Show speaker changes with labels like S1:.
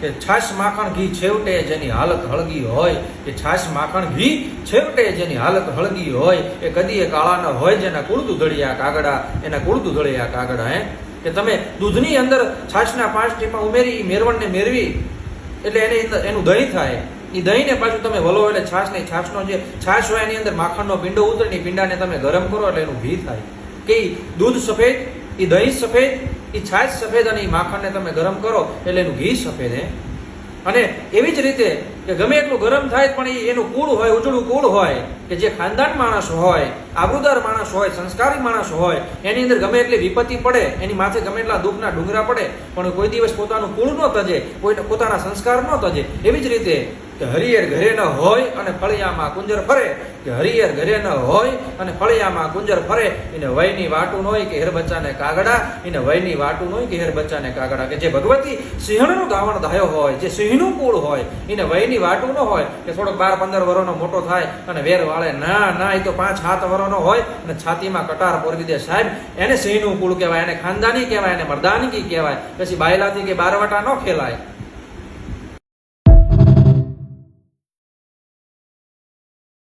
S1: કે છાશ માખણ ઘી છેવટે જેની હાલત હળગી હોય, કે છાશ માખણ ઘી છેવટે જેની હાલત હળગી હોય, એ કદીએ કાળા ન હોય જેના કુળતું ધળિયા કાગડા, એના કુળતું ધળિયા કાગડા. કે તમે દૂધની અંદર છાશના 5 ટીપા ઉમેરી મેરવણને મેળવી એટલે એનું દહીં થાય. એ દહીંને પાછું તમે વલો એટલે છાશનો જે છાશ હોય એની અંદર માખણનો પિંડો ઉતરે, એ પિંડાને તમે ગરમ કરો એટલે એનું ઘી થાય. કે દૂધ સફેદ, એ દહીં સફેદ, એ છાશ સફેદ અને એ માખણને તમે ગરમ કરો એટલે એનું ઘી સફેદ. અને એવી જ રીતે કે ગમે એટલું ગરમ થાય પણ એનું કુળ હોય, ઉજળું કુળ હોય, કે જે ખાનદાન માણસ હોય, આબરૂદાર માણસ હોય, સંસ્કારી માણસ હોય, એની અંદર ગમે એટલી વિપત્તિ પડે, એની માથે ગમે એટલા દુઃખના ડુંગરા પડે, પણ કોઈ દિવસ પોતાનું કુળ ન તજે, કોઈ પોતાના સંસ્કાર ન તજે. એવી જ રીતે કે હરિયર ઘરે ન હોય અને ફળિયામાં કુંજર ફરે, કે હરિયર ઘરે ન હોય અને ફળિયામાં કુંજર ફરે, એને વયની વાટું ન હોય કે હેર બચ્ચાને કાગડા, એને વયની વાટું ન હોય કે હેર બચ્ચાને કાગડા. કે જે ભગવતી સિંહણનું ધાવણ ધાયો હોય, જે સિંહનું કુળ હોય, એને વયની વાટું ન હોય કે થોડોક 12-15 વર્ષનો મોટો થાય અને વેર વાળે. ના, એ તો 5-7 વર્ષનો હોય અને છાતીમાં કટાર પોરવી દે સાહેબ, એને સિંહનું કુળ કહેવાય, એને ખાનદાની કહેવાય, એને મર્દાનગી કહેવાય. પછી બાયલાથી કે બારવાટા ન ખેલાય.